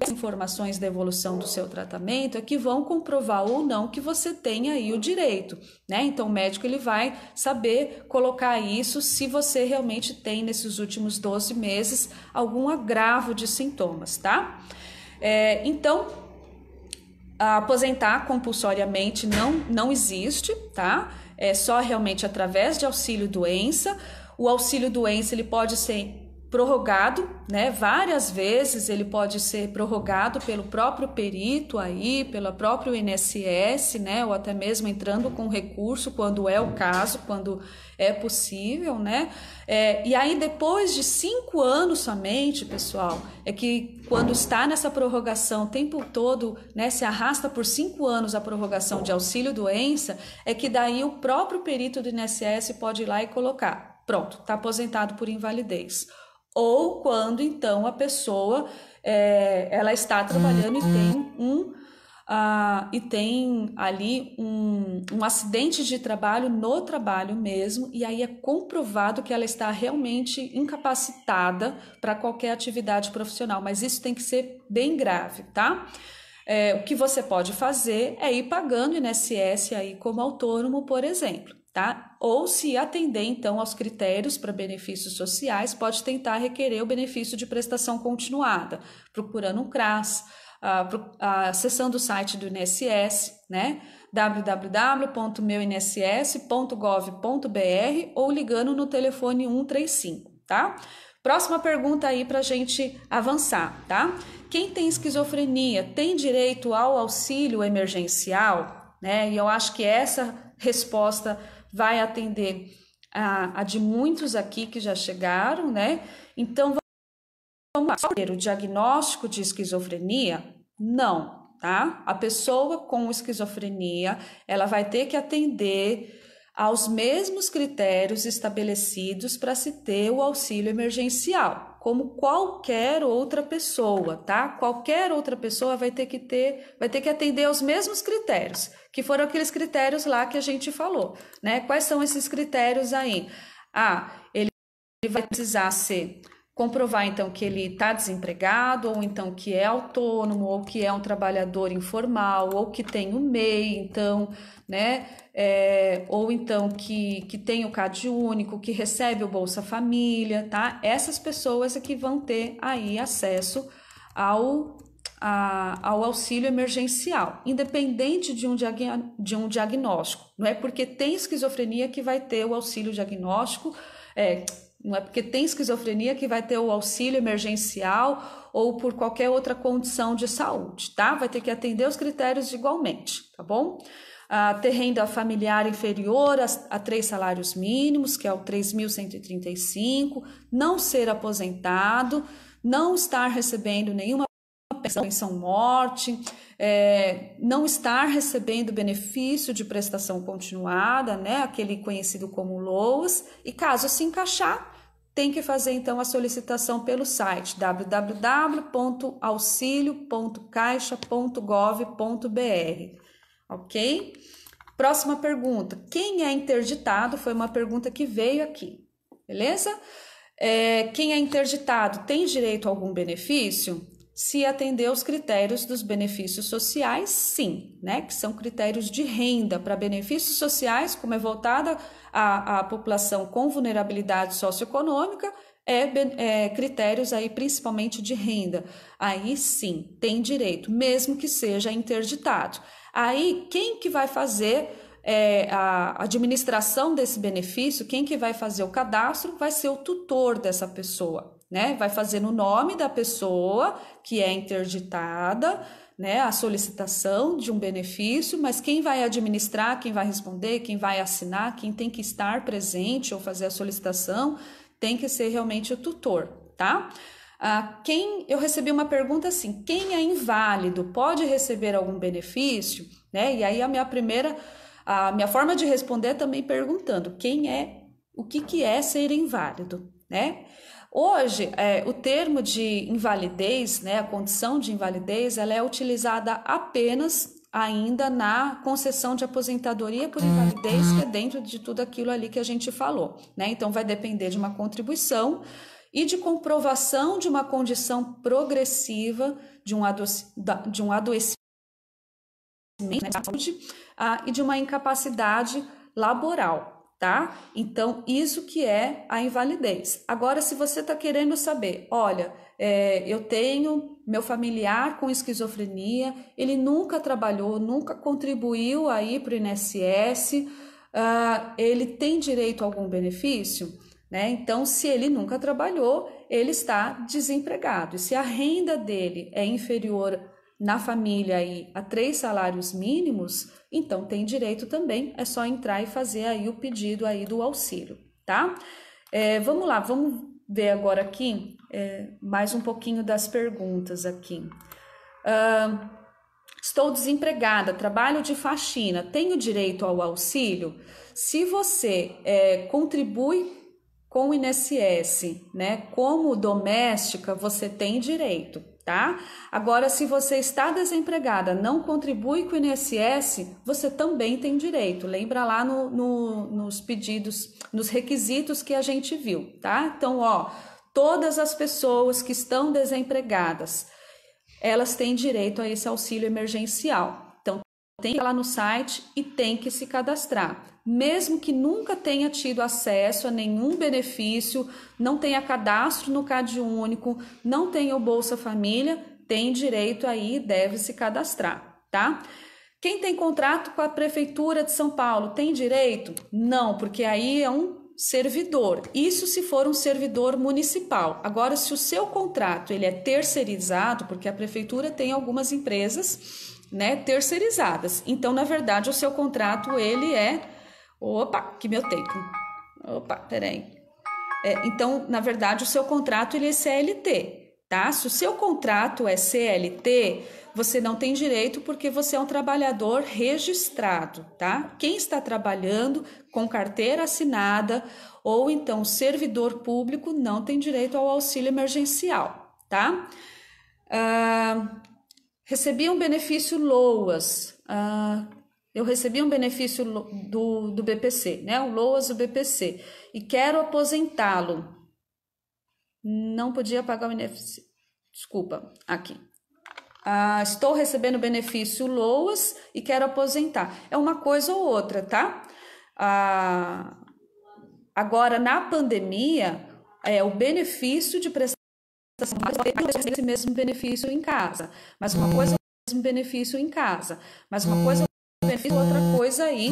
Speaker 1: as informações da evolução do seu tratamento é que vão comprovar ou não que você tem aí o direito, né? Então o médico ele vai saber colocar isso se você realmente tem nesses últimos 12 meses algum agravo de sintomas, tá? Então aposentar compulsoriamente não existe, tá? É só realmente através de auxílio-doença. O auxílio-doença ele pode ser prorrogado, né? Várias vezes ele pode ser prorrogado pelo próprio perito aí, pelo próprio INSS, né? Ou até mesmo entrando com recurso quando é o caso, quando é possível, né? E aí depois de 5 anos somente, pessoal, é que quando está nessa prorrogação o tempo todo, né? Se arrasta por 5 anos a prorrogação de auxílio-doença, é que daí o próprio perito do INSS pode ir lá e colocar, pronto, está aposentado por invalidez. Ou quando, então, a pessoa ela está trabalhando e tem e tem ali um acidente de trabalho no trabalho mesmo, e aí é comprovado que ela está realmente incapacitada para qualquer atividade profissional, mas isso tem que ser bem grave, tá? O que você pode fazer é ir pagando o INSS aí como autônomo, por exemplo, tá? Ou se atender então aos critérios para benefícios sociais, pode tentar requerer o benefício de prestação continuada, procurando um CRAS, acessando o site do INSS, né? www.meuinss.gov.br ou ligando no telefone 135, tá? Próxima pergunta aí para a gente avançar, tá? Quem tem esquizofrenia tem direito ao auxílio emergencial, né? E eu acho que essa resposta vai atender a de muitos aqui que já chegaram, né? Então, vamos lá. O diagnóstico de esquizofrenia? Não, tá? A pessoa com esquizofrenia, ela vai ter que atender aos mesmos critérios estabelecidos para se ter o auxílio emergencial, como qualquer outra pessoa, tá? Qualquer outra pessoa vai ter que atender aos mesmos critérios, que foram aqueles critérios lá que a gente falou, né? Quais são esses critérios aí? Ele vai precisar comprovar então que ele está desempregado, ou então que é autônomo, ou que é um trabalhador informal, ou que tem o MEI, então, né? Ou então que tem o CAD único, que recebe o Bolsa Família, tá? Essas pessoas é que vão ter aí acesso ao auxílio emergencial, independente de um diagnóstico. Não é porque tem esquizofrenia que vai ter o auxílio diagnóstico, não é porque tem esquizofrenia que vai ter o auxílio emergencial ou por qualquer outra condição de saúde, tá? Vai ter que atender os critérios igualmente, tá bom? Ter renda familiar inferior a 3 salários mínimos, que é o 3.135, não ser aposentado, não estar recebendo nenhuma pensão morte, não estar recebendo benefício de prestação continuada, né? Aquele conhecido como LOAS, e caso se encaixar, tem que fazer então a solicitação pelo site www.auxilio.caixa.gov.br, ok? Próxima pergunta, quem é interditado? Foi uma pergunta que veio aqui, beleza? Quem é interditado tem direito a algum benefício? Se atender aos critérios dos benefícios sociais, sim, né? Que são critérios de renda para benefícios sociais, como é voltada à população com vulnerabilidade socioeconômica, critérios aí principalmente de renda. Aí sim, tem direito, mesmo que seja interditado. Aí, quem que vai fazer a administração desse benefício, quem que vai fazer o cadastro, vai ser o tutor dessa pessoa, né? Vai fazer no nome da pessoa que é interditada, né, a solicitação de um benefício, mas quem vai administrar, quem vai responder, quem vai assinar, quem tem que estar presente ou fazer a solicitação, tem que ser realmente o tutor, tá? Eu recebi uma pergunta assim, quem é inválido pode receber algum benefício, né? E aí a minha forma de responder é também perguntando o que é ser inválido, né? Hoje, o termo de invalidez, né, a condição de invalidez, ela é utilizada apenas ainda na concessão de aposentadoria por invalidez, que é dentro de tudo aquilo ali que a gente falou, né? Então, vai depender de uma contribuição e de comprovação de uma condição progressiva de um adoecimento, né, de saúde, e de uma incapacidade laboral. Tá? Então, isso que é a invalidez. Agora, se você está querendo saber, olha, eu tenho meu familiar com esquizofrenia, ele nunca trabalhou, nunca contribuiu aí para o INSS, ele tem direito a algum benefício? Né? Então, se ele nunca trabalhou, ele está desempregado. E se a renda dele é inferior na família aí a 3 salários mínimos, então tem direito também, é só entrar e fazer aí o pedido aí do auxílio, tá? Vamos lá, vamos ver agora aqui mais um pouquinho das perguntas aqui. Estou desempregada, trabalho de faxina, tenho direito ao auxílio? Se você contribui com o INSS, né? Como doméstica, você tem direito, tá? Agora, se você está desempregada, não contribui com o INSS, você também tem direito. Lembra lá nos pedidos, nos requisitos que a gente viu, tá? Então, ó, todas as pessoas que estão desempregadas, elas têm direito a esse auxílio emergencial. Então, tem que ir lá no site e tem que se cadastrar. Mesmo que nunca tenha tido acesso a nenhum benefício, não tenha cadastro no CadÚnico, não tenha o Bolsa Família, tem direito aí, deve se cadastrar, tá? Quem tem contrato com a Prefeitura de São Paulo tem direito? Não, porque aí é um servidor. Isso se for um servidor municipal. Agora, se o seu contrato ele é terceirizado, porque a Prefeitura tem algumas empresas, né, terceirizadas. Então, na verdade, o seu contrato ele é... Opa, que meu tempo. Opa, peraí. Então, na verdade, o seu contrato ele é CLT, tá? Se o seu contrato é CLT, você não tem direito porque você é um trabalhador registrado, tá? Quem está trabalhando com carteira assinada ou então servidor público não tem direito ao auxílio emergencial, tá? Recebi um benefício LOAS. Eu recebi um benefício do BPC, né? O LOAS do BPC, e quero aposentá-lo. Não podia pagar o benefício. Desculpa, aqui. Estou recebendo benefício LOAS e quero aposentar. É uma coisa ou outra, tá? Agora, na pandemia, o benefício de prestação esse mesmo benefício em casa. Mas uma coisa é o mesmo benefício em casa. Mas uma coisa é o benefício, outra coisa aí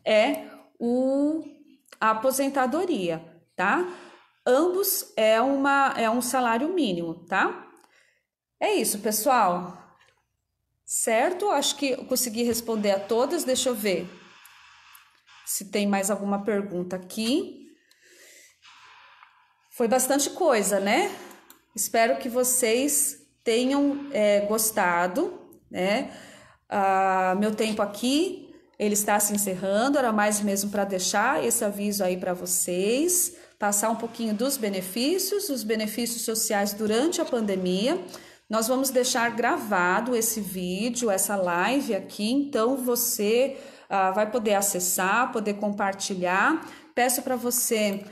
Speaker 1: é a aposentadoria, tá? Ambos é um salário mínimo, tá? É isso, pessoal. Certo? Acho que eu consegui responder a todas. Deixa eu ver se tem mais alguma pergunta aqui. Foi bastante coisa, né? Espero que vocês tenham gostado, né? Meu tempo aqui, ele está se encerrando, era mais mesmo para deixar esse aviso aí para vocês, passar um pouquinho dos benefícios, os benefícios sociais durante a pandemia. Nós vamos deixar gravado esse vídeo, essa live aqui, então você vai poder acessar, poder compartilhar. Peço para você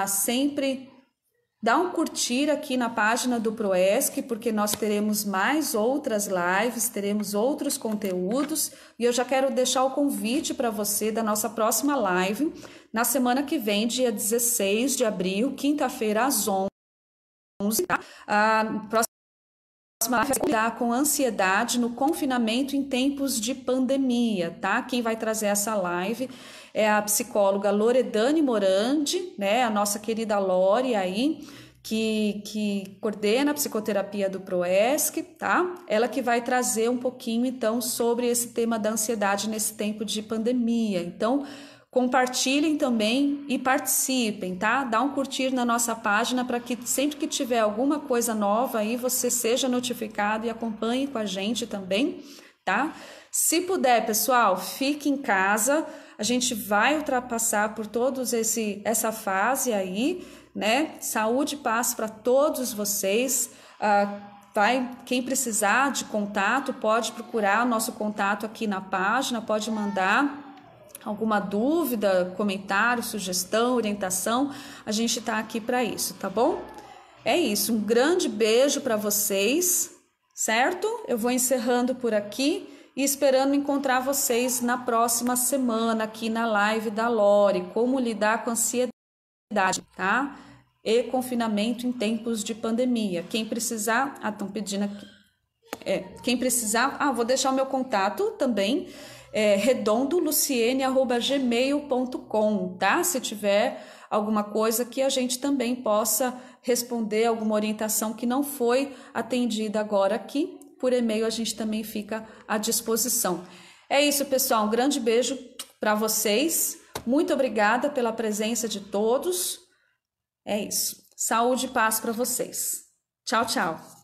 Speaker 1: sempre dar um curtir aqui na página do Proesc, porque nós teremos mais outras lives, teremos outros conteúdos, e eu já quero deixar o convite para você da nossa próxima live, na semana que vem, dia 16 de abril, quinta-feira, às 11, tá? Próxima live vai lidar com ansiedade no confinamento em tempos de pandemia, tá? Quem vai trazer essa live é a psicóloga Loredane Morandi, né? A nossa querida Lore aí, que coordena a psicoterapia do Proesc, tá? Ela que vai trazer um pouquinho, então, sobre esse tema da ansiedade nesse tempo de pandemia. Então, compartilhem também e participem, tá? Dá um curtir na nossa página para que sempre que tiver alguma coisa nova aí, você seja notificado e acompanhe com a gente também, tá? Se puder, pessoal, fique em casa. A gente vai ultrapassar por todos essa fase aí, né? Saúde e paz para todos vocês. Quem precisar de contato, pode procurar o nosso contato aqui na página, pode mandar alguma dúvida, comentário, sugestão, orientação. A gente está aqui para isso, tá bom? É isso, um grande beijo para vocês, certo? Eu vou encerrando por aqui e esperando encontrar vocês na próxima semana aqui na live da Lore, como lidar com ansiedade, tá? E confinamento em tempos de pandemia. Quem precisar, estão pedindo aqui. Quem precisar, vou deixar o meu contato também, redondoluciene@gmail.com, tá? Se tiver alguma coisa que a gente também possa responder, alguma orientação que não foi atendida agora aqui, por e-mail a gente também fica à disposição. É isso, pessoal, um grande beijo para vocês, muito obrigada pela presença de todos, é isso, saúde e paz para vocês. Tchau, tchau.